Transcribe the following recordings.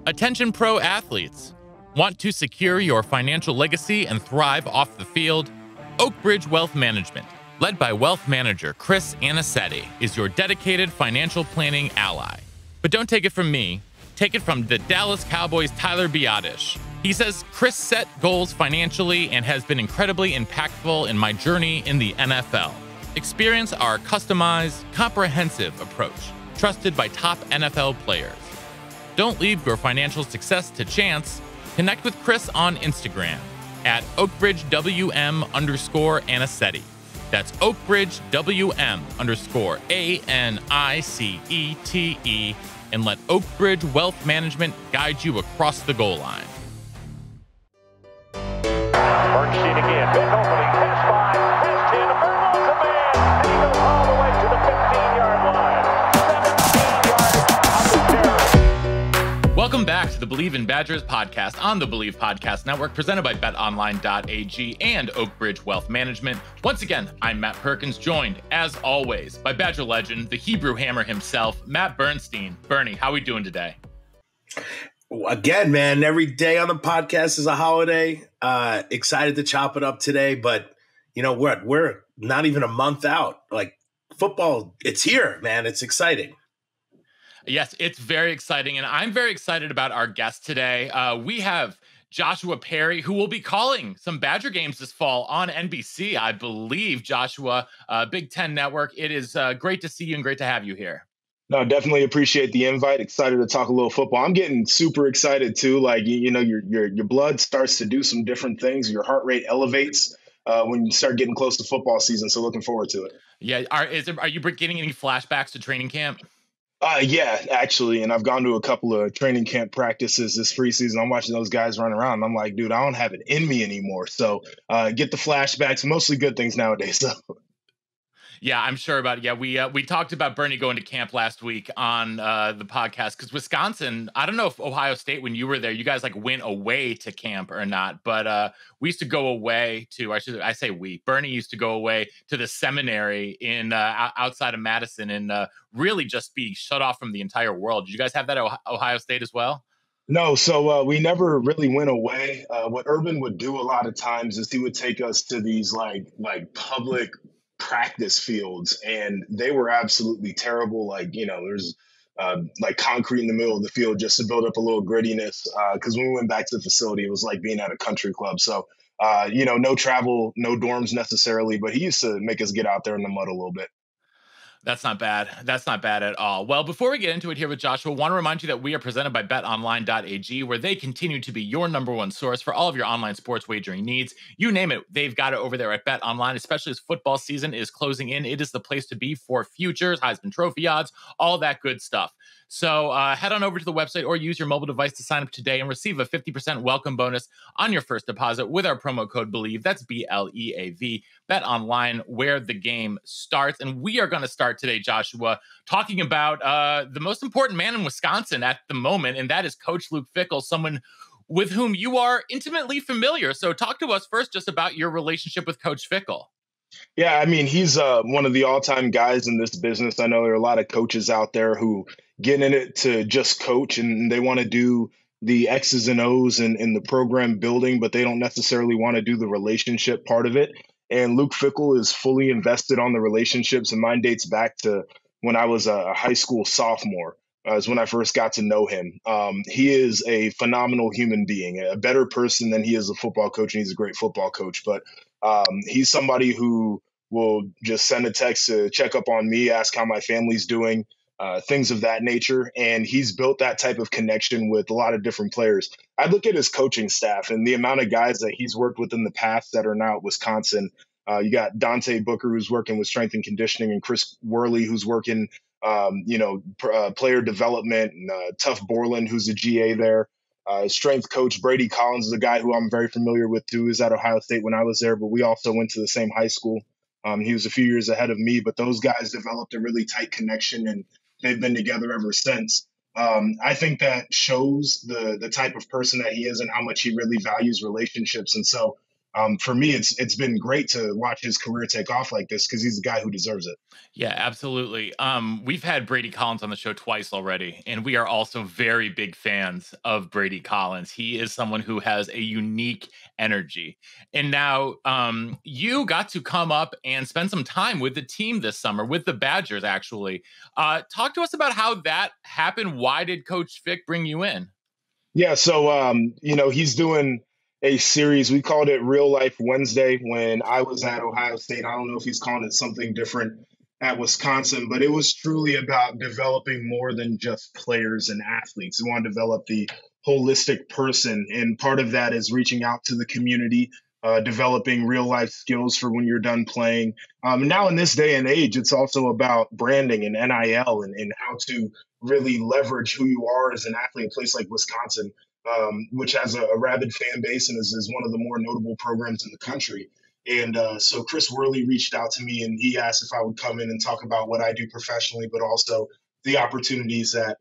Attention pro athletes. Want to secure your financial legacy and thrive off the field? Oakbridge Wealth Management, led by wealth manager Chris Anicetti, is your dedicated financial planning ally. But don't take it from me. Take it from the Dallas Cowboys' Tyler Biadasz. He says, Chris set goals financially and has been incredibly impactful in my journey in the NFL. Experience our customized, comprehensive approach, trusted by top NFL players. Don't leave your financial success to chance. Connect with Chris on Instagram at OakbridgeWM_Anicetti. That's OakbridgeWM_ANICETE, and let Oakbridge Wealth Management guide you across the goal line. Bernstein again, big opening, pass 5, pass 10, Bernie's a man, and he goes all the way to the 15-yard line. 17 yards out the carry. Welcome back to the Believe in Badgers podcast on the Believe Podcast Network, presented by betonline.ag and Oakbridge Wealth Management. Once again, I'm Matt Perkins, joined, as always, by Badger legend, the Hebrew Hammer himself, Matt Bernstein. Bernie, how are we doing today? Again, man, every day on the podcast is a holiday. Excited to chop it up today, but you know what? We're not even a month out. Like football, it's here, man. It's exciting. Yes, it's very exciting, and I'm very excited about our guest today. We have Joshua Perry, who will be calling some Badger games this fall on NBC, I believe. Joshua, Big Ten Network. It is great to see you and great to have you here. No, definitely appreciate the invite. Excited to talk a little football. I'm getting super excited too. Like, you know, your blood starts to do some different things. Your heart rate elevates when you start getting close to football season. So looking forward to it. Yeah. Are you getting any flashbacks to training camp? Yeah, actually. And I've gone to a couple of training camp practices this preseason. I'm watching those guys run around. And I'm like, dude, I don't have it in me anymore. So get the flashbacks, mostly good things nowadays. So. Yeah, I'm sure about it. Yeah, we talked about Bernie going to camp last week on the podcast because Wisconsin, I don't know if Ohio State, when you were there, you guys like went away to camp or not, but we used to go away to, Bernie used to go away to the seminary in outside of Madison and really just be shut off from the entire world. Did you guys have that at Ohio State as well? No, so we never really went away. What Urban would do a lot of times is he would take us to these like public practice fields, and they were absolutely terrible. Like, you know, there's like concrete in the middle of the field just to build up a little grittiness. Because when we went back to the facility, it was like being at a country club. So, you know, no travel, no dorms necessarily, but he used to make us get out there in the mud a little bit. That's not bad. That's not bad at all. Well, before we get into it here with Joshua, I want to remind you that we are presented by betonline.ag, where they continue to be your number one source for all of your online sports wagering needs. You name it, they've got it over there at BetOnline, especially as football season is closing in. It is the place to be for futures, Heisman Trophy odds, all that good stuff. So head on over to the website or use your mobile device to sign up today and receive a 50% welcome bonus on your first deposit with our promo code BELIEVE. That's BLEAV. Bet Online, where the game starts. And we are going to start today, Joshua, talking about the most important man in Wisconsin at the moment, and that is Coach Luke Fickell, someone with whom you are intimately familiar. So talk to us first just about your relationship with Coach Fickell. Yeah, I mean, he's one of the all-time guys in this business. I know there are a lot of coaches out there who get in it to just coach, and they want to do the X's and O's in the program building, but they don't necessarily want to do the relationship part of it. And Luke Fickell is fully invested on the relationships, and mine dates back to when I was a high school sophomore. Is when I first got to know him. He is a phenomenal human being, a better person than he is a football coach, and he's a great football coach. But he's somebody who will just send a text to check up on me, ask how my family's doing, things of that nature. And he's built that type of connection with a lot of different players. I look at his coaching staff and the amount of guys that he's worked with in the past that are now at Wisconsin. You got Dante Booker, who's working with strength and conditioning, and Chris Worley, who's working player development, and Tuff Borland, who's a GA there. Strength coach Brady Collins is a guy who I'm very familiar with too. He was at Ohio State when I was there, but we also went to the same high school. He was a few years ahead of me, but those guys developed a really tight connection, and they've been together ever since. I think that shows the type of person that he is and how much he really values relationships. And so For me, it's been great to watch his career take off like this because he's a guy who deserves it. Yeah, absolutely. We've had Brady Collins on the show twice already, and we are also very big fans of Brady Collins. He is someone who has a unique energy. And now you got to come up and spend some time with the team this summer, with the Badgers, actually. Talk to us about how that happened. Why did Coach Fick bring you in? Yeah, so he's doing a series. We called it Real Life Wednesday when I was at Ohio State. I don't know if he's calling it something different at Wisconsin, but it was truly about developing more than just players and athletes. We want to develop the holistic person, and part of that is reaching out to the community, developing real life skills for when you're done playing. Now, in this day and age, it's also about branding and NIL and how to really leverage who you are as an athlete in a place like Wisconsin, which has a rabid fan base and is one of the more notable programs in the country. And so Chris Worley reached out to me and he asked if I would come in and talk about what I do professionally, but also the opportunities that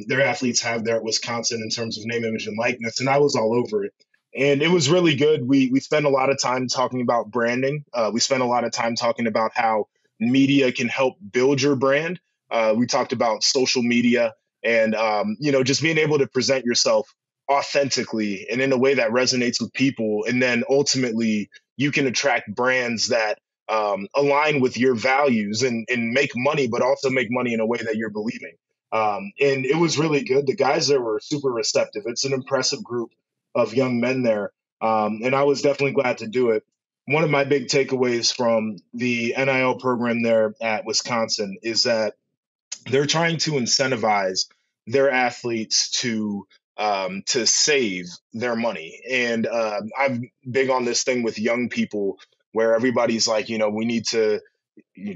their athletes have there at Wisconsin in terms of name, image, and likeness. And I was all over it. And it was really good. We spent a lot of time talking about branding. We spent a lot of time talking about how media can help build your brand. We talked about social media and, just being able to present yourself authentically and in a way that resonates with people. And then ultimately, you can attract brands that align with your values and make money, but also make money in a way that you're believing. And it was really good. The guys there were super receptive. It's an impressive group of young men there. And I was definitely glad to do it. One of my big takeaways from the NIL program there at Wisconsin is that they're trying to incentivize their athletes to save their money. And I'm big on this thing with young people where everybody's like, we need to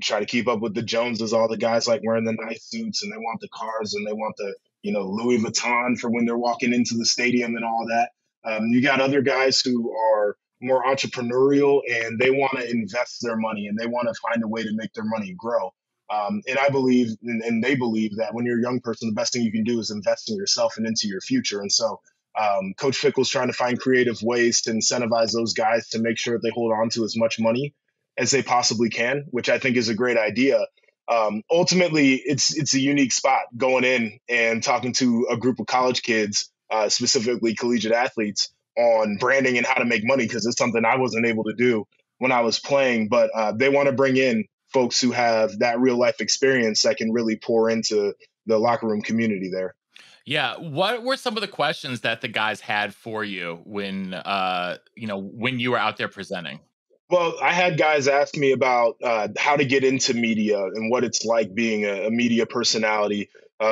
try to keep up with the Joneses, all the guys like wearing the nice suits and they want the cars and they want the, Louis Vuitton for when they're walking into the stadium and all that. You got other guys who are more entrepreneurial and they want to invest their money and they want to find a way to make their money grow. And I believe, and they believe that when you're a young person, the best thing you can do is invest in yourself and into your future. And so Coach Fickell's trying to find creative ways to incentivize those guys to make sure they hold on to as much money as they possibly can, which I think is a great idea. Ultimately, it's a unique spot going in and talking to a group of college kids, specifically collegiate athletes, on branding and how to make money, because it's something I wasn't able to do when I was playing. But they want to bring in folks who have that real life experience that can really pour into the locker room community there. Yeah. What were some of the questions that the guys had for you when you were out there presenting? Well, I had guys ask me about how to get into media and what it's like being a media personality,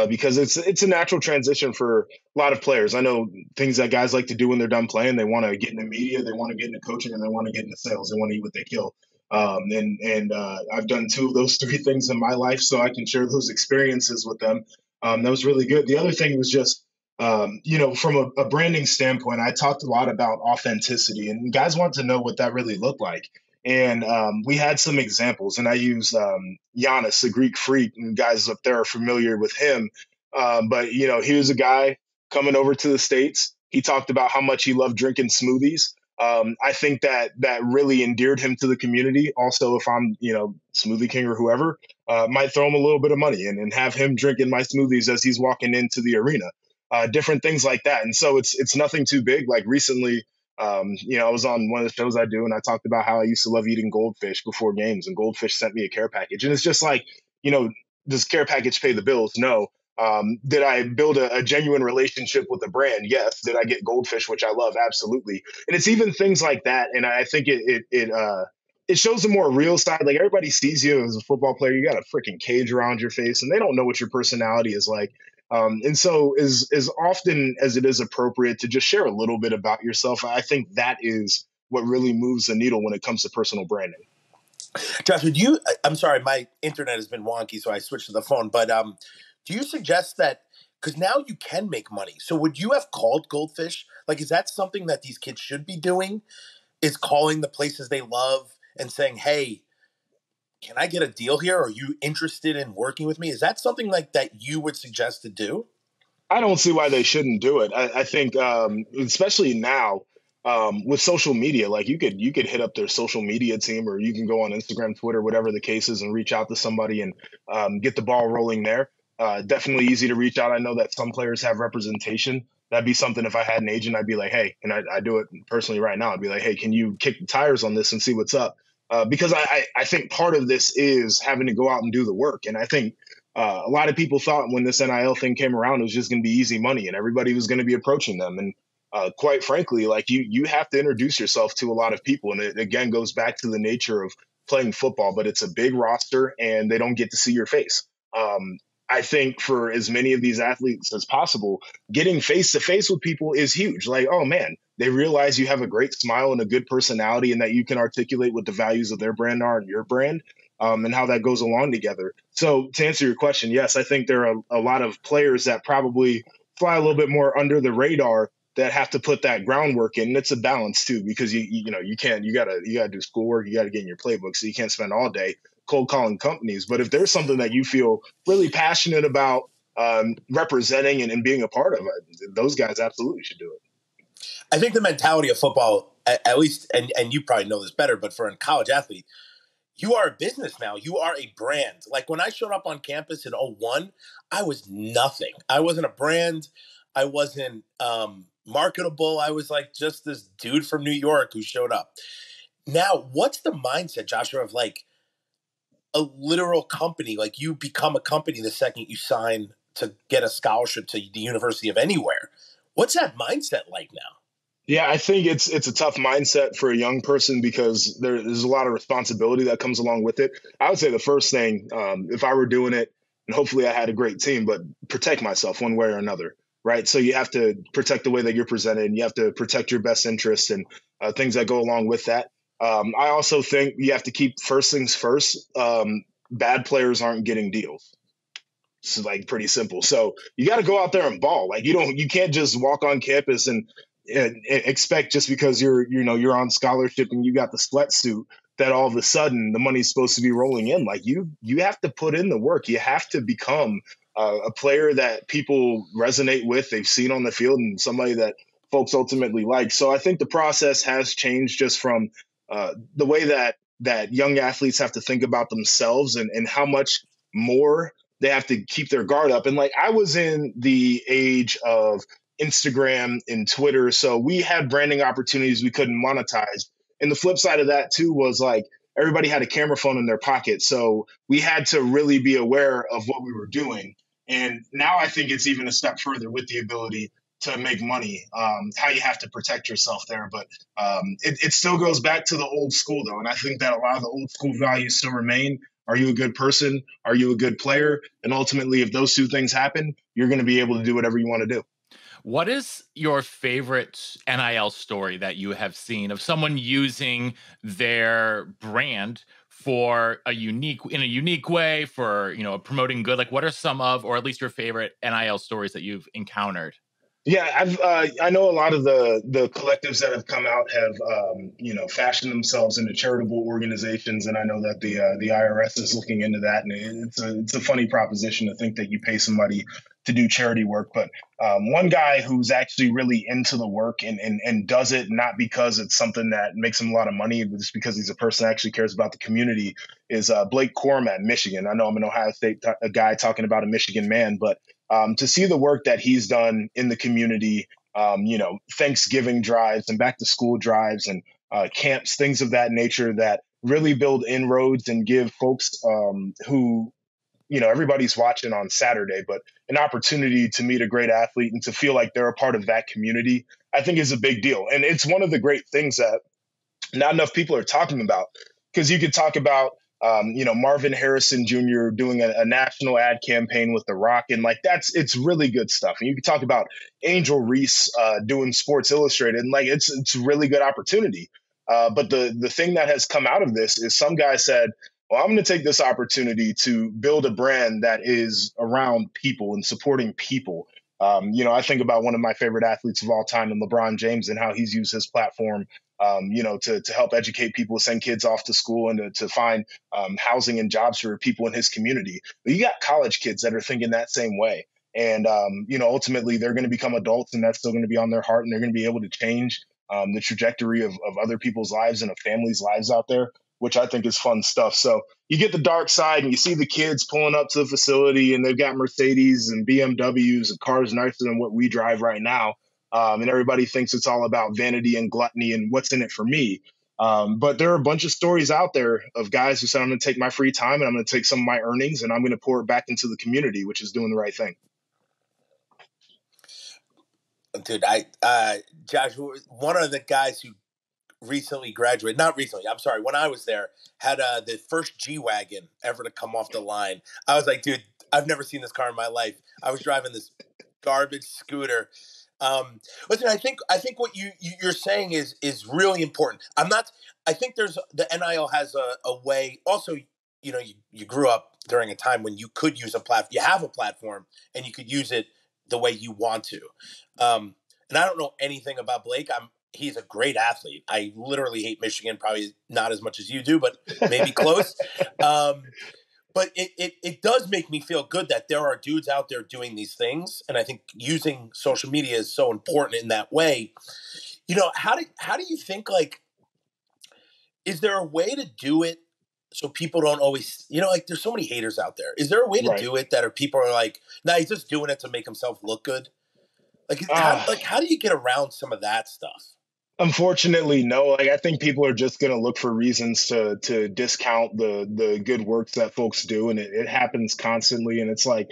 because it's a natural transition for a lot of players. I know things that guys like to do when they're done playing. They want to get into media, they want to get into coaching, and they want to get into sales. They want to eat what they kill. And I've done two of those three things in my life, so I can share those experiences with them. That was really good. The other thing was just, from a branding standpoint, I talked a lot about authenticity, and guys want to know what that really looked like. And we had some examples, and I used Giannis, the Greek freak, and guys up there are familiar with him. But he was a guy coming over to the States. He talked about how much he loved drinking smoothies. I think that really endeared him to the community. Also, if I'm, Smoothie King or whoever, might throw him a little bit of money and have him drinking my smoothies as he's walking into the arena. Different things like that. And so it's nothing too big. Like recently, I was on one of the shows I do, and I talked about how I used to love eating goldfish before games, and Goldfish sent me a care package. And it's just like, does care package pay the bills? No. Did I build a genuine relationship with the brand? Yes. Did I get Goldfish, which I love? Absolutely. And it's even things like that. And I think it shows a more real side. Like everybody sees you as a football player, you got a freaking cage around your face, and they don't know what your personality is like. And so as often as it is appropriate to just share a little bit about yourself, I think that is what really moves the needle when it comes to personal branding. Joshua, I'm sorry, my internet has been wonky, so I switched to the phone, but do you suggest that, because now you can make money, so would you have called Goldfish? Like, is that something that these kids should be doing, is calling the places they love and saying, hey, can I get a deal here? Are you interested in working with me? Is that something like that you would suggest to do? I don't see why they shouldn't do it. I think, especially now, with social media, like you could hit up their social media team, or you can go on Instagram, Twitter, whatever the case is, and reach out to somebody and get the ball rolling there. Definitely easy to reach out. I know that some players have representation. That'd be something, if I had an agent, I'd be like, hey, and I do it personally right now. I'd be like, hey, can you kick the tires on this and see what's up? Because I think part of this is having to go out and do the work. And I think a lot of people thought when this NIL thing came around, it was just going to be easy money and everybody was going to be approaching them. And quite frankly, like you have to introduce yourself to a lot of people. And it again goes back to the nature of playing football, but it's a big roster and they don't get to see your face. I think for as many of these athletes as possible, getting face to face with people is huge. Like, oh man, they realize you have a great smile and a good personality and that you can articulate what the values of their brand are and your brand, and how that goes along together. So to answer your question, yes, I think there are a lot of players that probably fly a little bit more under the radar that have to put that groundwork in. And it's a balance too, because you gotta do schoolwork, you gotta get in your playbook, so you can't spend all day cold calling companies. But if there's something that you feel really passionate about representing and being a part of, those guys absolutely should do it. I think the mentality of football, at least, and you probably know this better, but for a college athlete, you are a business now. You are a brand. Like when I showed up on campus in '01, I was nothing. I wasn't a brand. I wasn't marketable. I was like just this dude from New York who showed up. Now, what's the mindset, Joshua, of like a literal company? Like you become a company the second you sign to get a scholarship to the University of anywhere. What's that mindset like now? Yeah, I think it's a tough mindset for a young person because there's a lot of responsibility that comes along with it. I would say the first thing, if I were doing it, and hopefully I had a great team, but protect myself one way or another, right? So you have to protect the way that you're presented, and you have to protect your best interests and things that go along with that. I also think you have to keep first things first. Bad players aren't getting deals. It's like pretty simple. So you got to go out there and ball. Like you can't just walk on campus and expect just because you're on scholarship and you got the sweatsuit that all of a sudden the money's supposed to be rolling in. Like you have to put in the work. You have to become a player that people resonate with, they've seen on the field, and somebody that folks ultimately like. So I think the process has changed just from the way that young athletes have to think about themselves and how much more they have to keep their guard up. And like I was in the age of Instagram and Twitter, so we had branding opportunities we couldn't monetize. And the flip side of that too was like everybody had a camera phone in their pocket, so we had to really be aware of what we were doing. And now I think it's even a step further with the ability to make money, how you have to protect yourself there. But it still goes back to the old school though. And I think that a lot of the old school values still remain. Are you a good person? Are you a good player? And ultimately, if those two things happen, you're going to be able to do whatever you want to do. What is your favorite NIL story that you have seen of someone using their brand for in a unique way for, promoting good? Like what are some of, or at least your favorite NIL stories that you've encountered? Yeah, I know a lot of the collectives that have come out have fashioned themselves into charitable organizations, and I know that the IRS is looking into that, and it's a funny proposition to think that you pay somebody to do charity work. But one guy who's actually really into the work and does it not because it's something that makes him a lot of money, but just because he's a person that actually cares about the community is Blake Corum at Michigan. I know I'm an Ohio State guy talking about a Michigan man, but to see the work that he's done in the community, Thanksgiving drives and back to school drives and camps, things of that nature that really build inroads and give folks who, everybody's watching on Saturday, but an opportunity to meet a great athlete and to feel like they're a part of that community, I think is a big deal. And it's one of the great things that not enough people are talking about, because you could talk about Marvin Harrison Jr. doing a national ad campaign with The Rock. And like, it's really good stuff. And you can talk about Angel Reese doing Sports Illustrated, and like, it's a really good opportunity. But the thing that has come out of this is some guy said, well, I'm going to take this opportunity to build a brand that is around people and supporting people. I think about one of my favorite athletes of all time, and LeBron James, and how he's used his platform to help educate people, send kids off to school, and to find housing and jobs for people in his community. But you got college kids that are thinking that same way. And, ultimately they're going to become adults, and that's still going to be on their heart, and they're going to be able to change the trajectory of other people's lives and of families' lives out there, which I think is fun stuff. So you get the dark side and you see the kids pulling up to the facility and they've got Mercedes and BMWs and cars nicer than what we drive right now. And everybody thinks it's all about vanity and gluttony and what's in it for me. But there are a bunch of stories out there of guys who said, I'm going to take my free time and I'm going to take some of my earnings and I'm going to pour it back into the community, which is doing the right thing. Dude, Josh, one of the guys who recently graduated, not recently, I'm sorry, when I was there, had the first G-Wagon ever to come off the line. I was like, dude, I've never seen this car in my life. I was driving this garbage scooter. Listen, I think what you're saying is really important. I think the NIL has a way. Also, you grew up during a time when you could use a platform. You have a platform, and you could use it the way you want to. And I don't know anything about Blake. He's a great athlete. I literally hate Michigan, probably not as much as you do, but maybe close. But it does make me feel good that there are dudes out there doing these things. And I think using social media is so important in that way. How do you think, like, is there a way to do it so people don't always, there's so many haters out there. Is there a way to do it that people are like, nah, he's just doing it to make himself look good? How do you get around some of that stuff? Unfortunately, no. I think people are just going to look for reasons to discount the good work that folks do, and it happens constantly. And it's like,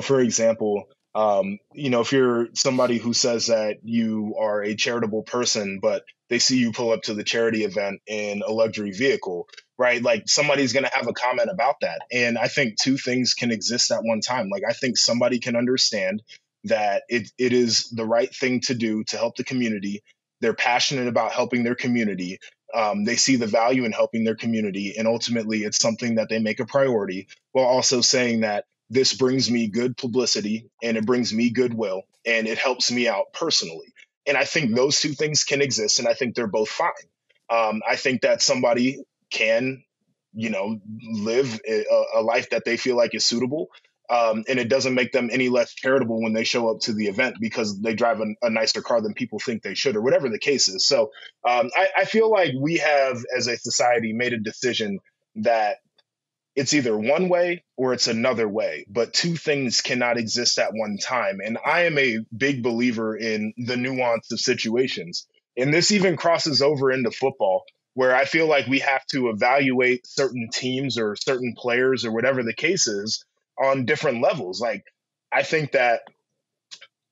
for example, if you're somebody who says that you are a charitable person, but they see you pull up to the charity event in a luxury vehicle, right? Like, somebody's going to have a comment about that. And I think two things can exist at one time. Like, I think somebody can understand that it is the right thing to do to help the community. They're passionate about helping their community. They see the value in helping their community. And ultimately, it's something that they make a priority, while also saying that this brings me good publicity and it brings me goodwill and it helps me out personally. And I think those two things can exist. And I think they're both fine. I think that somebody can, live a life that they feel like is suitable. And it doesn't make them any less charitable when they show up to the event because they drive a nicer car than people think they should, or whatever the case is. So I feel like we have, as a society, made a decision that it's either one way or it's another way, but two things cannot exist at one time. And I am a big believer in the nuance of situations. And this even crosses over into football, where I feel like we have to evaluate certain teams or certain players or whatever the case is on different levels. Like, I think that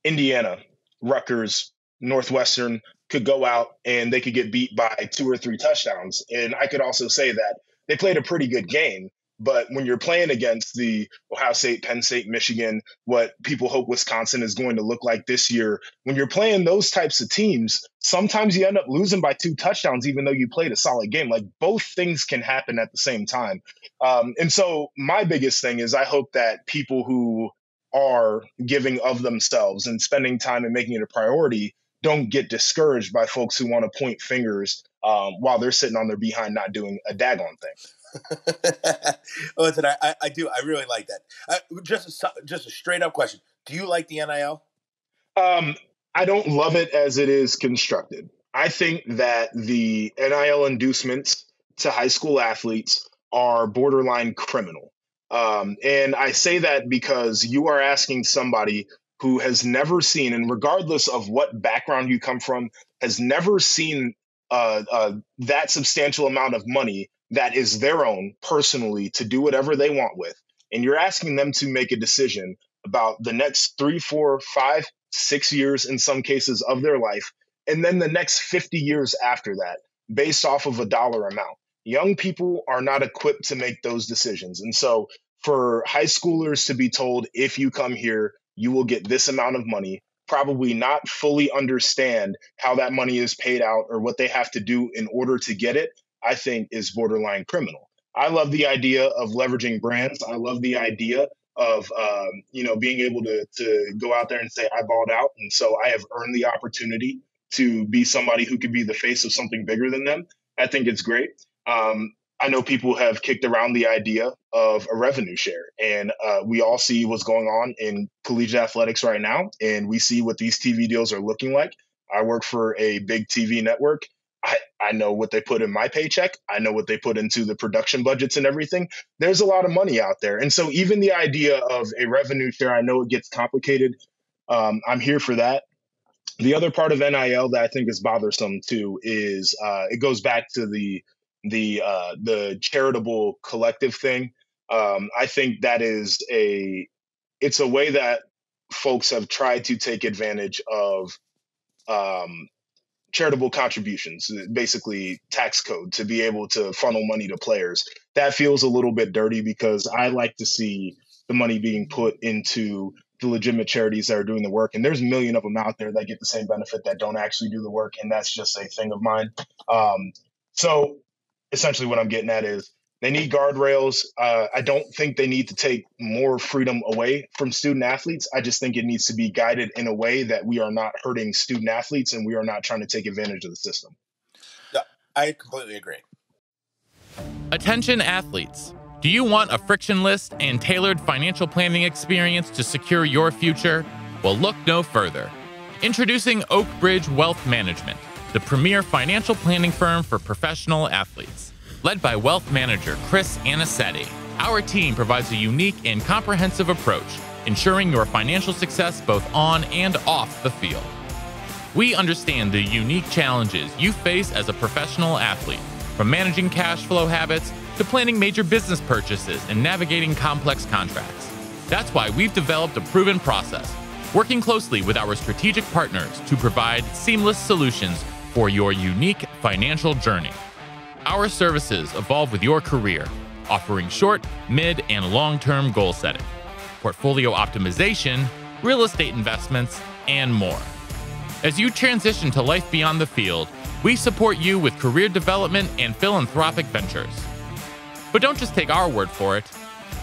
Indiana, Rutgers, Northwestern could go out and they could get beat by 2 or 3 touchdowns. And I could also say that they played a pretty good game. But when you're playing against the Ohio State, Penn State, Michigan, what people hope Wisconsin is going to look like this year, when you're playing those types of teams, sometimes you end up losing by 2 touchdowns, even though you played a solid game. Like, both things can happen at the same time. And so my biggest thing is I hope that people who are giving of themselves and spending time and making it a priority don't get discouraged by folks who want to point fingers while they're sitting on their behind not doing a daggone thing. Listen, I do. I really like that. Just a straight up question. Do you like the NIL? I don't love it as it is constructed. I think that the NIL inducements to high school athletes are borderline criminal. And I say that because you are asking somebody who has never seen, and regardless of what background you come from, has never seen that substantial amount of money that is their own personally to do whatever they want with. And you're asking them to make a decision about the next 3, 4, 5, 6 years in some cases of their life, and then the next 50 years after that, based off of a dollar amount. Young people are not equipped to make those decisions. And so for high schoolers to be told, if you come here, you will get this amount of money, probably not fully understand how that money is paid out or what they have to do in order to get it, I think is borderline criminal. I love the idea of leveraging brands. I love the idea of, being able to go out there and say, I balled out. And so I have earned the opportunity to be somebody who could be the face of something bigger than them. I think it's great. I know people have kicked around the idea of a revenue share, and we all see what's going on in collegiate athletics right now, and we see what these TV deals are looking like. I work for a big TV network. I know what they put in my paycheck. I know what they put into the production budgets and everything. There's a lot of money out there. And so even the idea of a revenue share, I know it gets complicated. I'm here for that. The other part of NIL that I think is bothersome too is it goes back to the charitable collective thing. I think that it's a way that folks have tried to take advantage of charitable contributions, basically tax code, to be able to funnel money to players. That feels a little bit dirty because I like to see the money being put into the legitimate charities that are doing the work. And there's a million of them out there that get the same benefit that don't actually do the work. And that's just a thing of mine. So essentially what I'm getting at is they need guardrails. I don't think they need to take more freedom away from student athletes. I just think it needs to be guided in a way that we are not hurting student athletes and we are not trying to take advantage of the system. Yeah, I completely agree. Attention athletes. Do you want a frictionless and tailored financial planning experience to secure your future? Well, look no further. Introducing Oak Bridge Wealth Management, the premier financial planning firm for professional athletes. Led by wealth manager Chris Anicetti, our team provides a unique and comprehensive approach, ensuring your financial success both on and off the field. We understand the unique challenges you face as a professional athlete, from managing cash flow habits to planning major business purchases and navigating complex contracts. That's why we've developed a proven process, working closely with our strategic partners to provide seamless solutions for your unique financial journey. Our services evolve with your career, offering short, mid, and long-term goal setting, portfolio optimization, real estate investments, and more. As you transition to life beyond the field, we support you with career development and philanthropic ventures. But don't just take our word for it.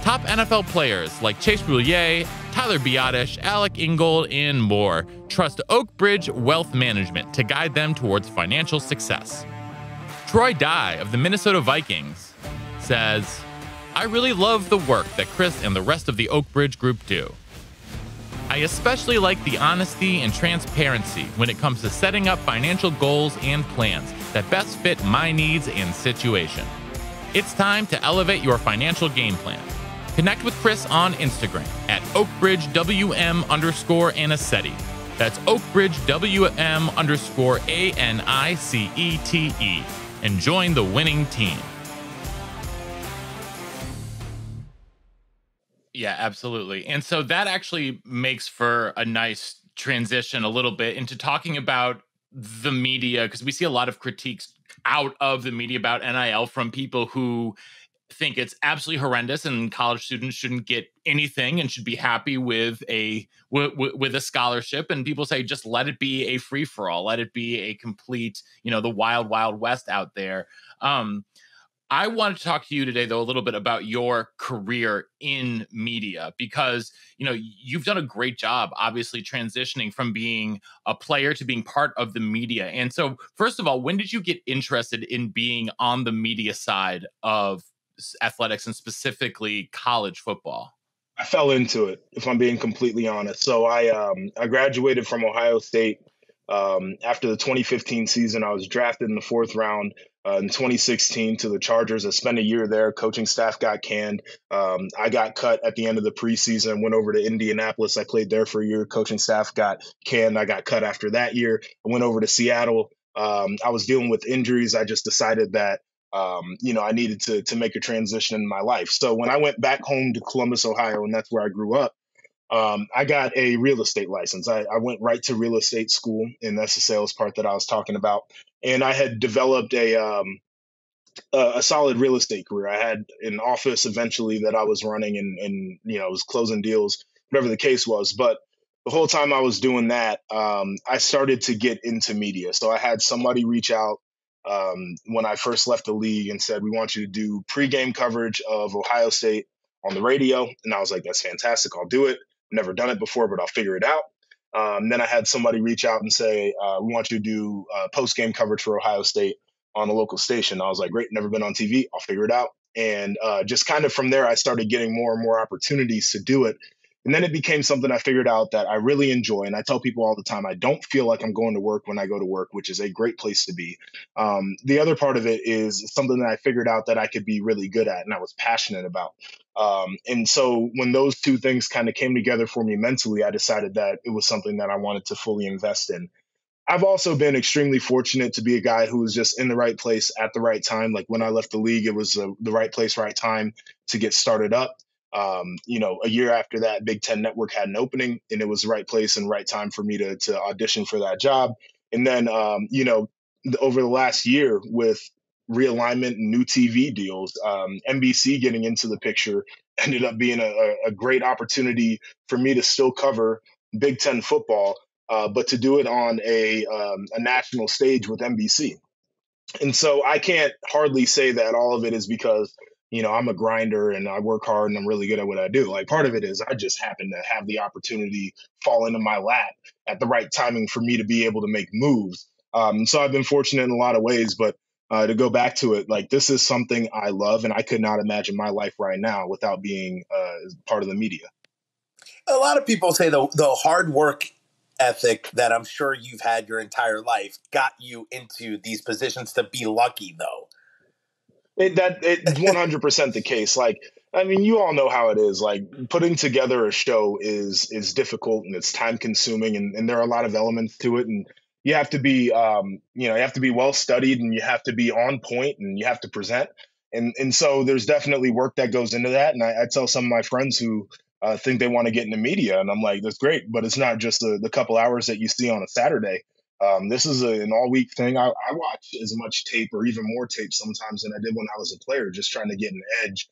Top NFL players like Chase Boulier, Tyler Biadasz, Alec Ingold, and more trust Oak Bridge Wealth Management to guide them towards financial success. Troy Dye of the Minnesota Vikings says, "I really love the work that Chris and the rest of the Oak Bridge group do. I especially like the honesty and transparency when it comes to setting up financial goals and plans that best fit my needs and situation. It's time to elevate your financial game plan. Connect with Chris on Instagram at oakbridgewm_Anicetti. That's oakbridgewm_ANICETE. And join the winning team." Yeah, absolutely. And so that actually makes for a nice transition a little bit into talking about the media, because we see a lot of critiques out of the media about NIL from people who think it's absolutely horrendous and college students shouldn't get anything and should be happy with a scholarship. And people say, just let it be a free for all, let it be a complete, the wild, wild west out there. I wanted to talk to you today, though, a little bit about your career in media, because, you've done a great job, obviously, transitioning from being a player to being part of the media. And so, first of all, when did you get interested in being on the media side of athletics and specifically college football? I fell into it, if I'm being completely honest. So I graduated from Ohio State after the 2015 season. I was drafted in the 4th round in 2016 to the Chargers. I spent a year there. Coaching staff got canned. I got cut at the end of the preseason, went over to Indianapolis. I played there for a year. Coaching staff got canned. I got cut after that year. I went over to Seattle. I was dealing with injuries. I just decided that I needed to make a transition in my life. So when I went back home to Columbus, Ohio, and that's where I grew up, I got a real estate license. I went right to real estate school, and that's the sales part that I was talking about. And I had developed a solid real estate career. I had an office eventually that I was running and I was closing deals, whatever the case was. But the whole time I was doing that, I started to get into media. So I had somebody reach out when I first left the league and said, "We want you to do pregame coverage of Ohio State on the radio." And I was like, "That's fantastic. I'll do it. Never done it before, but I'll figure it out." Then I had somebody reach out and say, "We want you to do post-game coverage for Ohio State on a local station." I was like, "Great, never been on TV. I'll figure it out." And just kind of from there, I started getting more and more opportunities to do it. And then it became something I figured out that I really enjoy. And I tell people all the time, I don't feel like I'm going to work when I go to work, which is a great place to be. The other part of it is something that I figured out that I could be really good at and I was passionate about. And so when those two things kind of came together for me mentally, I decided that it was something that I wanted to fully invest in. I've also been extremely fortunate to be a guy who was just in the right place at the right time. Like when I left the league, it was the right place, right time to get started up. A year after that, Big Ten Network had an opening, and it was the right place and right time for me to audition for that job. And then, over the last year with realignment and new TV deals, NBC getting into the picture ended up being a great opportunity for me to still cover Big Ten football, but to do it on a national stage with NBC. And so I can't hardly say that all of it is because, I'm a grinder and I work hard and I'm really good at what I do. Like part of it is I just happen to have the opportunity fall into my lap at the right timing for me to be able to make moves. So I've been fortunate in a lot of ways, but to go back to it, like this is something I love and I could not imagine my life right now without being part of the media. A lot of people say the hard work ethic that I'm sure you've had your entire life got you into these positions to be lucky, though. It's 100% the case. Like, I mean, you all know how it is. Like, putting together a show is difficult and it's time consuming, and there are a lot of elements to it. And you have to be, you have to be well studied, and you have to be on point, and you have to present. And so there's definitely work that goes into that. And I tell some of my friends who think they want to get into media, and I'm like, that's great, but it's not just the couple hours that you see on a Saturday. This is an all-week thing. I watch as much tape or even more tape sometimes than I did when I was a player, just trying to get an edge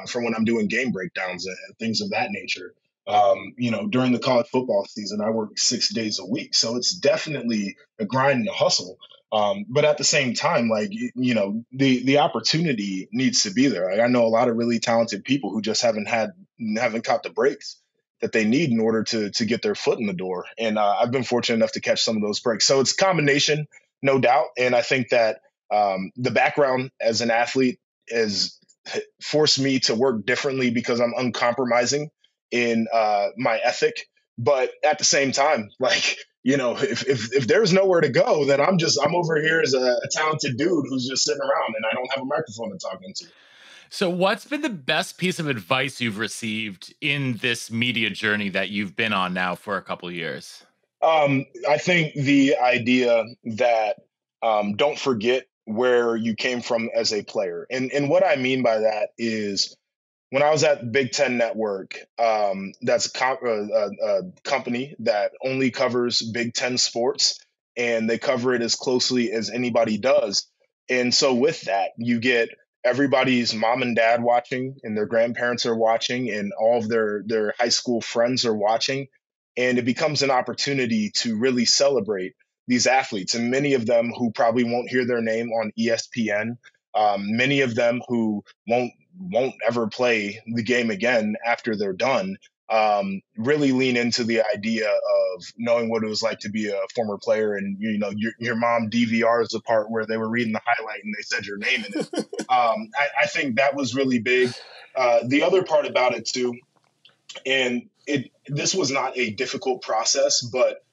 for when I'm doing game breakdowns and things of that nature. During the college football season, I work 6 days a week, so it's definitely a grind and a hustle. But at the same time, like the opportunity needs to be there. Like, I know a lot of really talented people who just haven't caught the breaks that they need in order to get their foot in the door. And I've been fortunate enough to catch some of those breaks. So it's a combination, no doubt. And I think that the background as an athlete has forced me to work differently because I'm uncompromising in my ethic. But at the same time, like, if there's nowhere to go, then I'm over here as a talented dude who's just sitting around and I don't have a microphone to talk into. So what's been the best piece of advice you've received in this media journey that you've been on now for a couple of years? I think the idea that don't forget where you came from as a player. And what I mean by that is when I was at Big Ten Network, that's a company that only covers Big Ten sports, and they cover it as closely as anybody does. And so with that, you get everybody's mom and dad watching, and their grandparents are watching, and all of their high school friends are watching. And it becomes an opportunity to really celebrate these athletes, and many of them who probably won't hear their name on ESPN, many of them who won't ever play the game again after they're done, really lean into the idea of knowing what it was like to be a former player. And your mom DVRs the part where they were reading the highlight and they said your name in it. I think that was really big. The other part about it too, and this was not a difficult process, but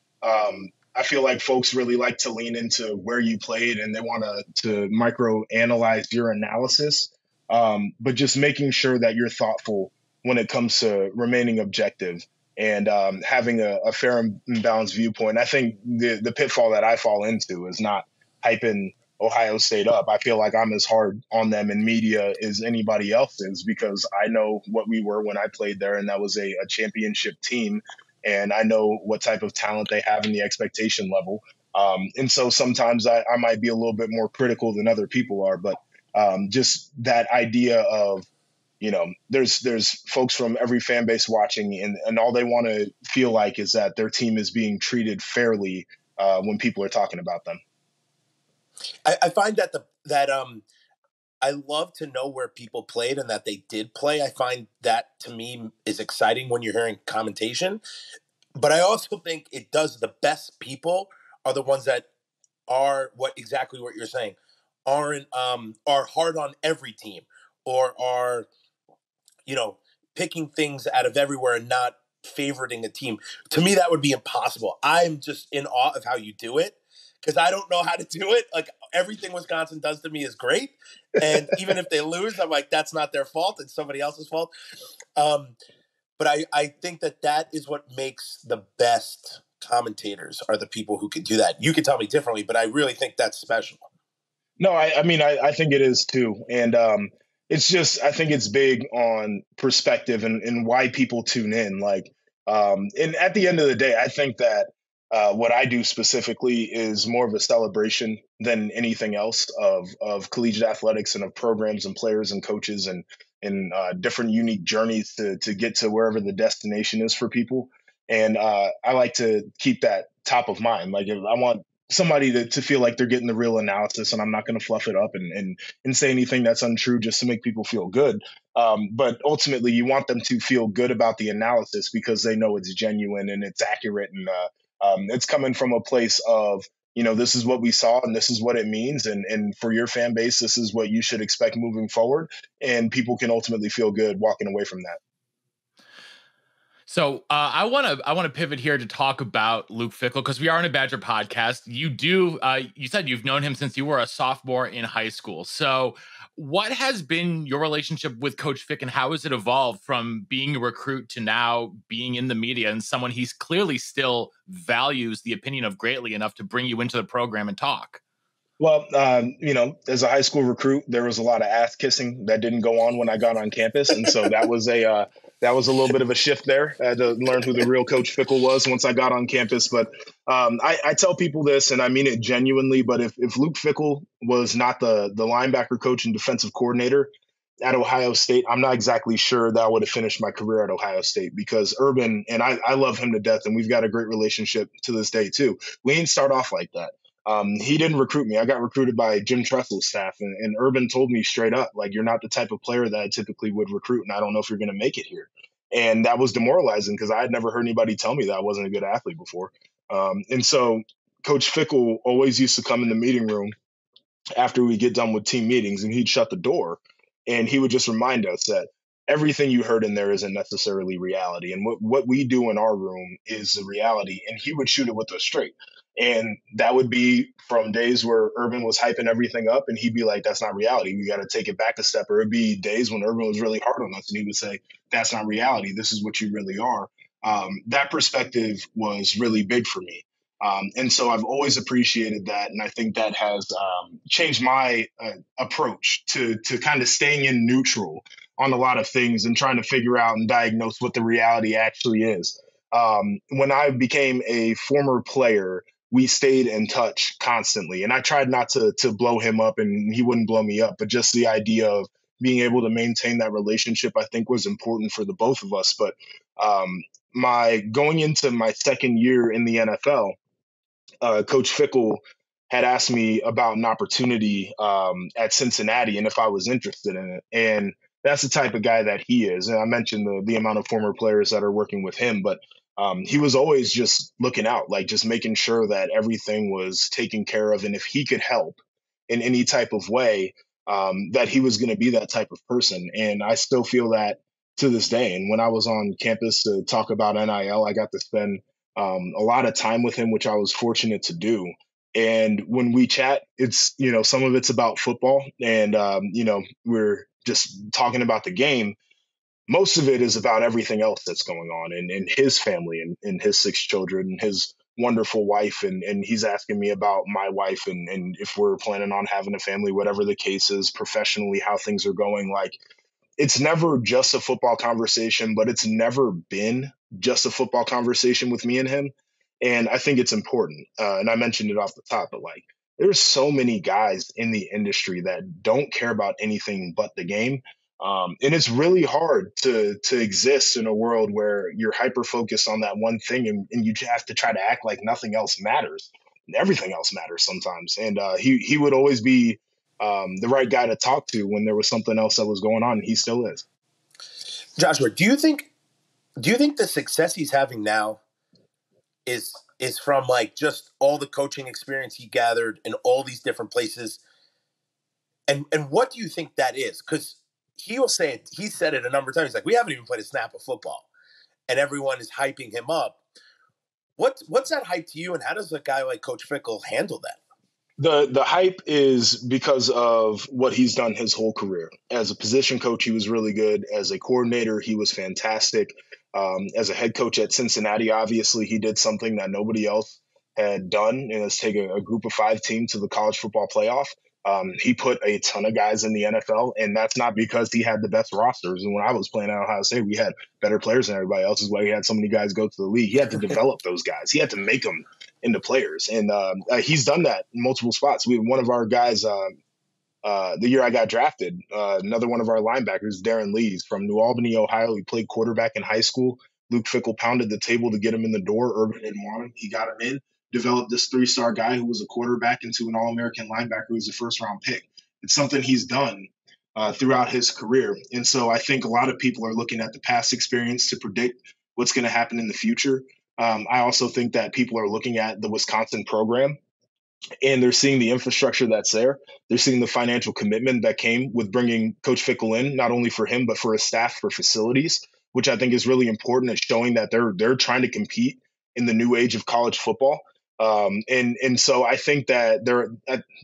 I feel like folks really like to lean into where you played and they want to micro analyze your analysis. But just making sure that you're thoughtful when it comes to remaining objective and having a fair and balanced viewpoint. I think the pitfall that I fall into is not hyping Ohio State up. I feel like I'm as hard on them in media as anybody else is because I know what we were when I played there, and that was a championship team. And I know what type of talent they have and the expectation level. And so sometimes I might be a little bit more critical than other people are, but just that idea of, there's folks from every fan base watching, and all they want to feel like is that their team is being treated fairly when people are talking about them. I find that I love to know where people played and that they did play. I find that to me is exciting when you're hearing commentation. But I also think it does the best people are the ones that are exactly what you're saying, are hard on every team or are, picking things out of everywhere and not favoriting a team. To me, that would be impossible. I'm just in awe of how you do it because I don't know how to do it. Like everything Wisconsin does to me is great. And even if they lose, I'm like, that's not their fault. It's somebody else's fault. But I think that is what makes the best commentators are the people who can do that. You can tell me differently, but I really think that's special. No, I mean, I think it is too. And it's just, I think it's big on perspective and why people tune in. Like, and at the end of the day, I think that what I do specifically is more of a celebration than anything else of collegiate athletics and of programs and players and coaches and different unique journeys to get to wherever the destination is for people. And I like to keep that top of mind. Like if I want somebody to feel like they're getting the real analysis, and I'm not going to fluff it up and say anything that's untrue just to make people feel good. But ultimately, you want them to feel good about the analysis because they know it's genuine and it's accurate, and it's coming from a place of, this is what we saw and this is what it means. And for your fan base, this is what you should expect moving forward. And people can ultimately feel good walking away from that. So I want to pivot here to talk about Luke Fickell because we are on a Badger podcast. You said you've known him since you were a sophomore in high school. So what has been your relationship with Coach Fick, and how has it evolved from being a recruit to now being in the media and someone he's clearly still values the opinion of greatly enough to bring you into the program and talk? Well, as a high school recruit, there was a lot of ass kissing that didn't go on when I got on campus, and so that was a little bit of a shift there. I had to learn who the real Coach Fickell was once I got on campus. But I tell people this, and I mean it genuinely. But if Luke Fickell was not the linebacker coach and defensive coordinator at Ohio State, I'm not exactly sure that I would have finished my career at Ohio State, because Urban, and I love him to death, and we've got a great relationship to this day too. We didn't start off like that. He didn't recruit me. I got recruited by Jim Tressel's staff, and Urban told me straight up, like, you're not the type of player that I typically would recruit, and I don't know if you're going to make it here. And that was demoralizing because I had never heard anybody tell me that I wasn't a good athlete before. And so Coach Fickell always used to come in the meeting room after we get done with team meetings, and he'd shut the door, and he would just remind us that everything you heard in there isn't necessarily reality. And what we do in our room is the reality. And he would shoot it with us straight. And that would be from days where Urban was hyping everything up, and he'd be like, that's not reality. We got to take it back a step. Or it'd be days when Urban was really hard on us, and he would say, that's not reality. This is what you really are. That perspective was really big for me. And so I've always appreciated that. And I think that has changed my approach to kind of staying in neutral on a lot of things and trying to figure out and diagnose what the reality actually is. When I became a former player, we stayed in touch constantly. And I tried not to blow him up, and he wouldn't blow me up. But just the idea of being able to maintain that relationship, I think, was important for the both of us. But my going into my second year in the NFL, Coach Fickell had asked me about an opportunity at Cincinnati and if I was interested in it. And that's the type of guy that he is. And I mentioned the amount of former players that are working with him, but he was always just looking out, like just making sure that everything was taken care of. And if he could help in any type of way, that he was going to be that type of person. And I still feel that to this day. And when I was on campus to talk about NIL, I got to spend a lot of time with him, which I was fortunate to do. And when we chat, it's, some of it's about football, and, we're just talking about the game. Most of it is about everything else that's going on in his family and his 6 children and his wonderful wife. And he's asking me about my wife and if we're planning on having a family, whatever the case is, professionally, how things are going. Like, it's never just a football conversation, but it's never been just a football conversation with me and him. And I think it's important. And I mentioned it off the top, but like, there's so many guys in the industry that don't care about anything but the game. And it's really hard to exist in a world where you're hyper focused on that one thing, and you have to try to act like nothing else matters. Everything else matters sometimes. And he would always be the right guy to talk to when there was something else that was going on, and he still is. Joshua, do you think the success he's having now is from like just all the coaching experience he gathered in all these different places? And what do you think that is? Because he will say it, he said it a number of times. He's like, we haven't even played a snap of football. and everyone is hyping him up. What's that hype to you, and how does a guy like Coach Fickell handle that? The hype is because of what he's done his whole career. As a position coach, he was really good. As a coordinator, he was fantastic. As a head coach at Cincinnati, obviously, he did something that nobody else had done, and it's take a group of 5 team to the college football playoff. He put a ton of guys in the NFL, and that's not because he had the best rosters. And when I was playing at Ohio State, we had better players than everybody else. Is why he had so many guys go to the league. He had to develop those guys. He had to make them into players, and he's done that in multiple spots. We had one of our guys the year I got drafted, another one of our linebackers, Darren Lees from New Albany, Ohio. He played quarterback in high school. Luke Fickell pounded the table to get him in the door. Urban didn't want him. He got him in, developed this 3-star guy who was a quarterback into an All-American linebacker who was a first-round pick. It's something he's done throughout his career. And so I think a lot of people are looking at the past experience to predict what's going to happen in the future. I also think that people are looking at the Wisconsin program, and they're seeing the infrastructure that's there. They're seeing the financial commitment that came with bringing Coach Fickell in, not only for him, but for his staff, for facilities, which I think is really important at showing that they're trying to compete in the new age of college football. And so I think that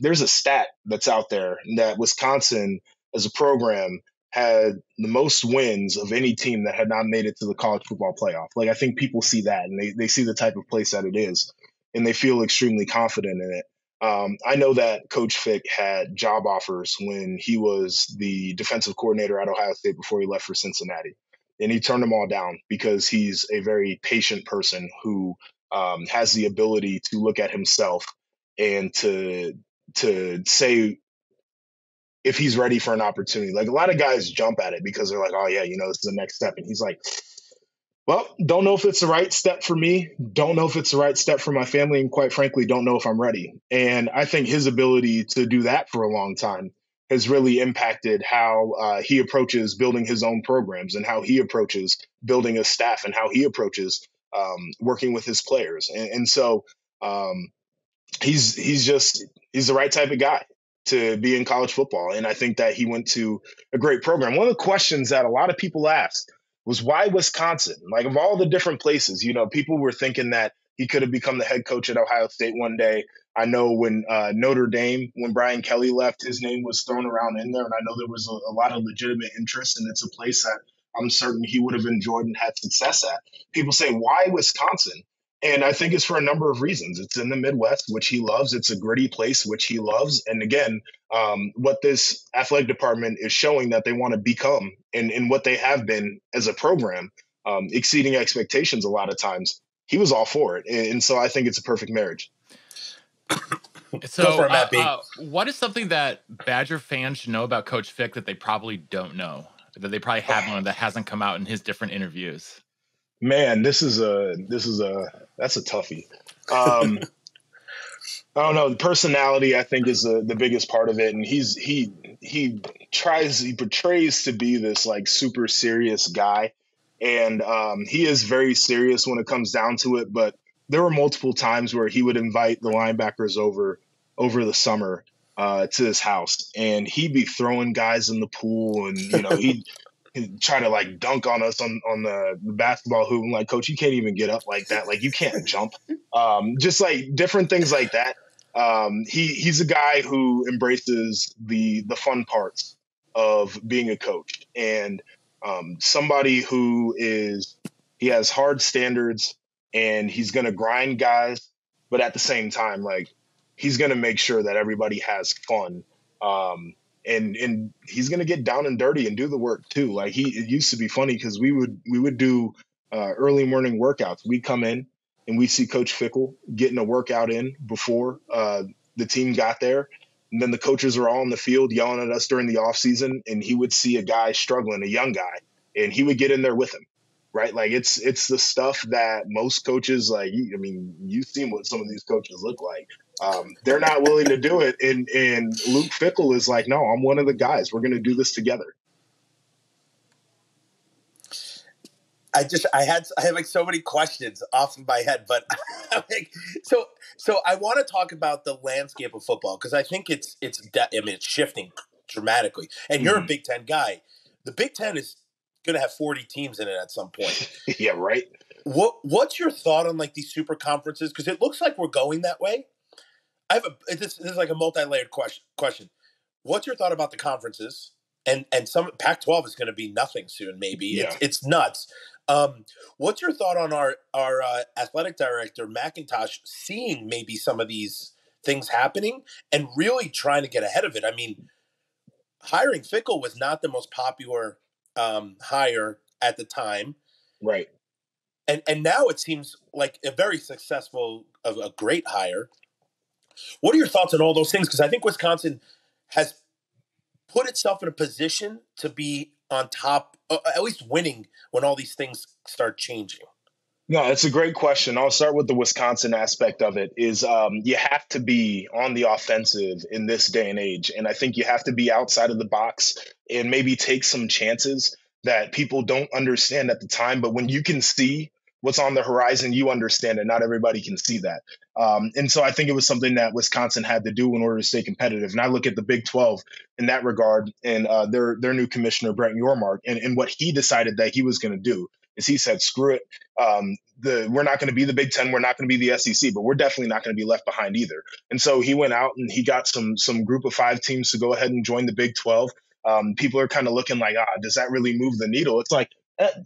there's a stat that's out there that Wisconsin as a program had the most wins of any team that had not made it to the college football playoff. Like, I think people see that, and they see the type of place that it is, and they feel extremely confident in it. I know that Coach Fick had job offers when he was the defensive coordinator at Ohio State before he left for Cincinnati, and he turned them all down because he's a very patient person who has the ability to look at himself and to say if he's ready for an opportunity. Like, a lot of guys jump at it because they're like, oh yeah, this is the next step. And he's like, well, don't know if it's the right step for me. Don't know if it's the right step for my family. And quite frankly, don't know if I'm ready. And I think his ability to do that for a long time has really impacted how he approaches building his own programs, and how he approaches building a staff, and how he approaches working with his players. And so he's the right type of guy to be in college football. And I think that he went to a great program. One of the questions that a lot of people asked was, why Wisconsin? Like, of all the different places, people were thinking that he could have become the head coach at Ohio State one day. I know when Notre Dame, when Brian Kelly left, his name was thrown around in there. And I know there was a lot of legitimate interest, and it's a place that I'm certain he would have enjoyed and had success at. People say, why Wisconsin? And I think it's for a number of reasons. It's in the Midwest, which he loves. It's a gritty place, which he loves. And again, what this athletic department is showing that they want to become, and what they have been as a program, exceeding expectations a lot of times. He was all for it. And so I think it's a perfect marriage. So what is something that Badger fans should know about Coach Fick that they probably don't know, that they probably haven't learned, that hasn't come out in his different interviews? Man, that's a toughie. I don't know. The personality, I think, is the biggest part of it. And he portrays to be this like super serious guy. And he is very serious when it comes down to it. But there were multiple times where he would invite the linebackers over the summer to his house, and he'd be throwing guys in the pool, and he'd try to like dunk on us on the basketball hoop. I'm like, Coach, you can't even get up like that. Like, you can't jump. Just like different things like that. He's a guy who embraces the fun parts of being a coach, and somebody who he has hard standards, and he's going to grind guys, but at the same time, like, he's going to make sure that everybody has fun. And he's going to get down and dirty and do the work too. Like, it used to be funny because we would do early morning workouts. We'd come in and we'd see Coach Fickell getting a workout in before the team got there. And then the coaches were all in the field yelling at us during the off season, and he would see a guy struggling, a young guy, and he would get in there with him. Right. Like, it's the stuff that most coaches, like, you've seen what some of these coaches look like. They're not willing to do it. And Luke Fickell is like, no, I'm one of the guys. We're going to do this together. I have like so many questions off of my head, but so I want to talk about the landscape of football, because I think it's shifting dramatically. And you're a Big Ten guy. The Big Ten is going to have 40 teams in it at some point. Yeah, right. What's your thought on like these super conferences? Because it looks like we're going that way. This is like a multi-layered question. What's your thought about the conferences? And some Pac-12 is going to be nothing soon. Maybe it's nuts. What's your thought on our athletic director McIntosh seeing maybe some of these things happening and really trying to get ahead of it? I mean, hiring Fickell was not the most popular hire at the time, right? And now it seems like a very successful, a great hire. What are your thoughts on all those things? Because I think Wisconsin has put itself in a position to be on top, at least winning when all these things start changing. No, it's a great question. I'll start with the Wisconsin aspect of it is you have to be on the offensive in this day and age. And I think you have to be outside of the box and maybe take some chances that people don't understand at the time. But when you can see what's on the horizon, you understand it. Not everybody can see that. And so I think it was something that Wisconsin had to do in order to stay competitive. And I look at the Big 12 in that regard and their new commissioner, Brent Yormark, and what he decided that he was going to do is he said, screw it. We're not going to be the Big 10. We're not going to be the SEC, but we're definitely not going to be left behind either. And so he went out and he got some group of 5 teams to go ahead and join the Big 12. People are kind of looking like, does that really move the needle? It's like,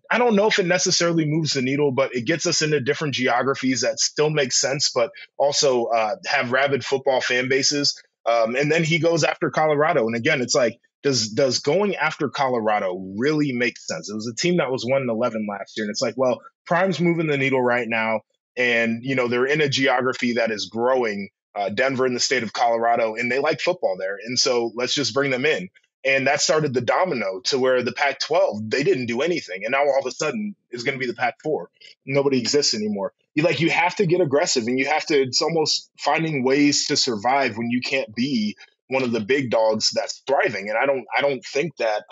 I don't know if it necessarily moves the needle, but it gets us into different geographies that still make sense, but also have rabid football fan bases. And then he goes after Colorado. And again, it's like, does going after Colorado really make sense? It was a team that was 1-11 last year. And it's like, well, Prime's moving the needle right now. And, they're in a geography that is growing, Denver in the state of Colorado, and they like football there. And so let's just bring them in. And that started the domino to where the Pac-12, they didn't do anything. And now all of a sudden it's going to be the Pac-4. Nobody exists anymore. You have to get aggressive and it's almost finding ways to survive when you can't be one of the big dogs that's thriving. And I don't think that,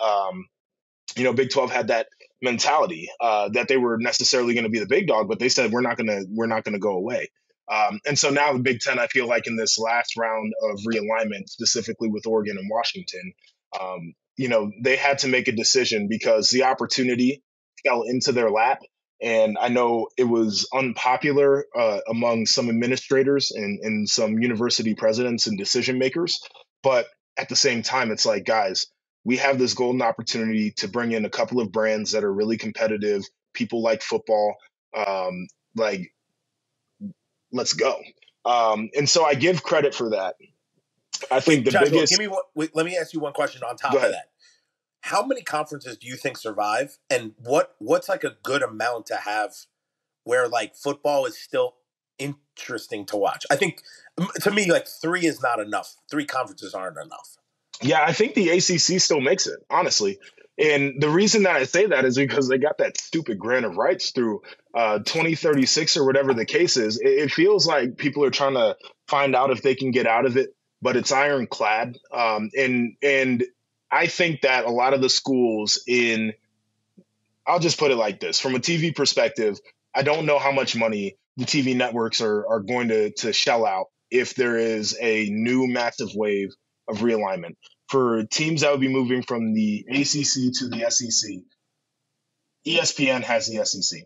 Big 12 had that mentality that they were necessarily going to be the big dog, but they said, we're not going to go away. And so now the Big 10, I feel like in this last round of realignment, specifically with Oregon and Washington, they had to make a decision because the opportunity fell into their lap. And I know it was unpopular among some administrators and some university presidents and decision makers. But at the same time, it's like, guys, we have this golden opportunity to bring in a couple of brands that are really competitive. People like football. Let's go. And so I give credit for that. I think biggest. Let me ask you one question on top of that. How many conferences do you think survive, and what's like a good amount to have where like football is still interesting to watch? I think to me like 3 is not enough. 3 conferences aren't enough. Yeah, I think the ACC still makes it, honestly. And the reason that I say that is because they got that stupid grant of rights through 2036 or whatever the case is. It feels like people are trying to find out if they can get out of it, but it's ironclad. And I think that a lot of the schools I'll just put it like this, from a TV perspective, I don't know how much money the TV networks are going to shell out if there is a new massive wave of realignment. For teams that would be moving from the ACC to the SEC, ESPN has the SEC.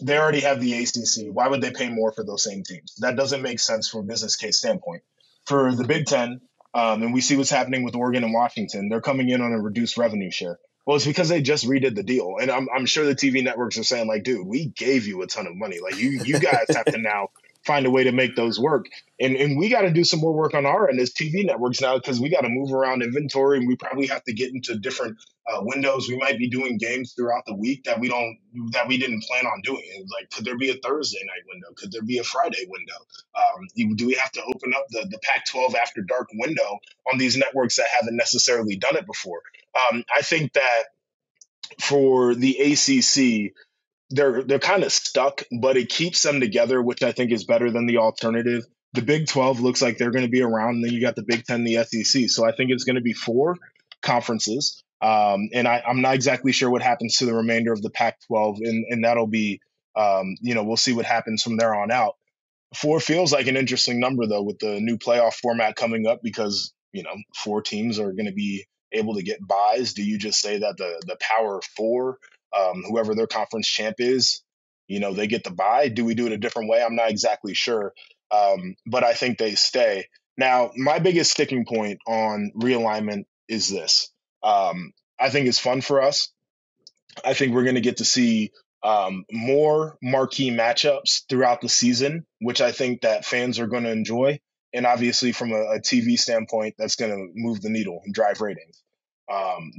They already have the ACC. Why would they pay more for those same teams? That doesn't make sense from a business case standpoint. For the Big Ten, and we see what's happening with Oregon and Washington, they're coming in on a reduced revenue share. Well, it's because they just redid the deal. And I'm sure the TV networks are saying, like, dude, we gave you a ton of money. Like, you guys have to now find a way to make those work. And we got to do some more work on our end as TV networks now, because we got to move around inventory, and we probably have to get into different windows. We might be doing games throughout the week that we didn't plan on doing. Like, could there be a Thursday night window? Could there be a Friday window? Do we have to open up the Pac-12 after dark window on these networks that haven't necessarily done it before? I think that for the ACC, they're kind of stuck, but it keeps them together, which I think is better than the alternative. The Big 12 looks like they're going to be around, and then you got the Big 10, the SEC. So I think it's going to be 4 conferences. And I'm not exactly sure what happens to the remainder of the Pac-12, and that'll be, we'll see what happens from there on out. 4 feels like an interesting number, though, with the new playoff format coming up, because, 4 teams are going to be able to get buys. Do you just say that the Power 4 whoever their conference champ is, they get the bye. Do we do it a different way? I'm not exactly sure. But I think they stay. Now, my biggest sticking point on realignment is this. I think it's fun for us. I think we're going to get to see more marquee matchups throughout the season, which I think that fans are going to enjoy. And obviously, from a TV standpoint, that's going to move the needle and drive ratings.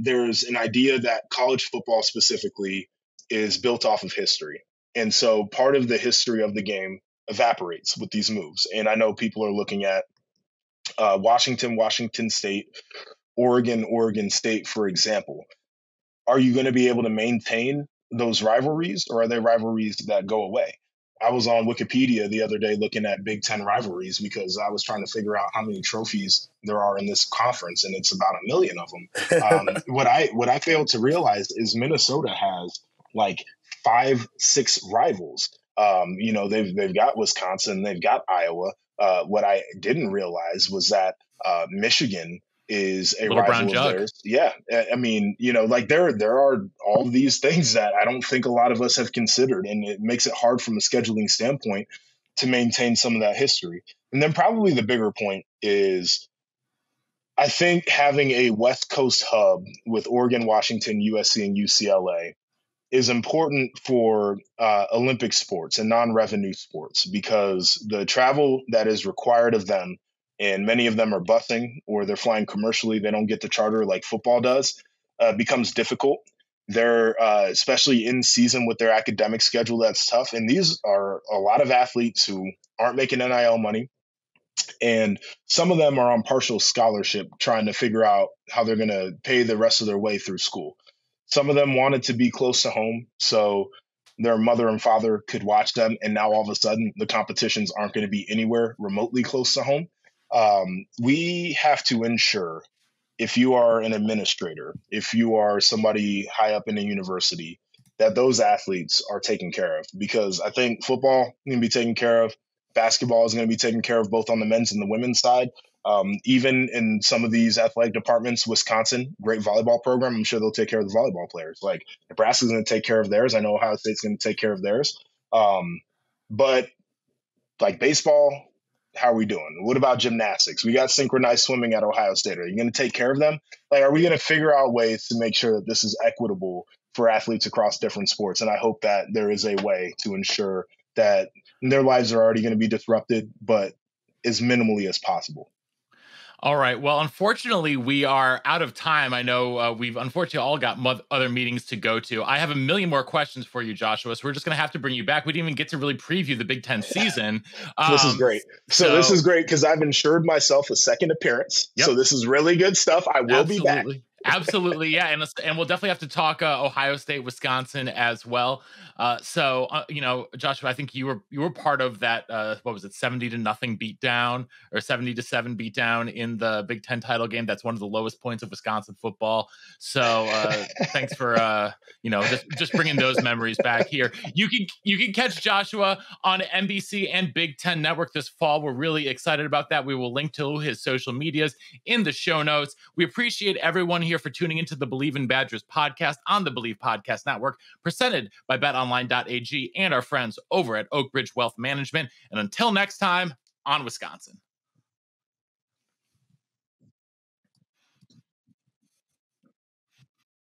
There's an idea that college football specifically is built off of history. And so part of the history of the game evaporates with these moves. And I know people are looking at Washington State, Oregon State, for example. Are you going to be able to maintain those rivalries, or are they rivalries that go away? I was on Wikipedia the other day looking at Big Ten rivalries because I was trying to figure out how many trophies there are in this conference, and it's about 1 million of them. What I failed to realize is Minnesota has like 5-6 rivals. They've got Wisconsin, they've got Iowa. What I didn't realize was that Michigan is a Little brown rival jug. of theirs. Yeah. I mean, there are all of these things that I don't think a lot of us have considered, and it makes it hard from a scheduling standpoint to maintain some of that history. And then probably the bigger point is I think having a West Coast hub with Oregon, Washington, USC, and UCLA is important for Olympic sports and non-revenue sports, because the travel that is required of them, and many of them are busing or they're flying commercially, they don't get to charter like football does, becomes difficult. They're especially in season with their academic schedule, that's tough. And these are a lot of athletes who aren't making NIL money. And some of them are on partial scholarship, trying to figure out how they're going to pay the rest of their way through school. Some of them wanted to be close to home, so their mother and father could watch them. And now all of a sudden, the competitions aren't going to be anywhere remotely close to home. We have to ensure, if you are an administrator, if you are somebody high up in a university, that those athletes are taken care of. Because I think football is going to be taken care of. Basketball is going to be taken care of both on the men's and the women's side. Even in some of these athletic departments, Wisconsin, great volleyball program, I'm sure they'll take care of the volleyball players. Like Nebraska's going to take care of theirs. I know Ohio State's going to take care of theirs. But like baseball, how are we doing? What about gymnastics? We got synchronized swimming at Ohio State. Are you going to take care of them? Like, are we going to figure out ways to make sure that this is equitable for athletes across different sports? And I hope that there is a way to ensure that their lives are already going to be disrupted, but as minimally as possible. All right. Well, unfortunately, we are out of time. I know we've unfortunately all got other meetings to go to. I have a million more questions for you, Joshua. So we're just going to have to bring you back. We didn't even get to really preview the Big Ten season. This is great. So this is great because I've insured myself a second appearance. Yep. So this is really good stuff. I will be back. Absolutely. Yeah. And we'll definitely have to talk Ohio State, Wisconsin as well. Joshua, I think you were part of that, 70-0 beatdown or 70-7 beatdown in the Big Ten title game. That's one of the lowest points of Wisconsin football. So thanks for, just bringing those memories back here. You can catch Joshua on NBC and Big Ten Network this fall. We're really excited about that. We will link to his social medias in the show notes. We appreciate everyone here for tuning into the Believe in Badgers podcast on the Believe Podcast Network, presented by betonline.ag and our friends over at Oak Ridge Wealth Management. And until next time, on Wisconsin.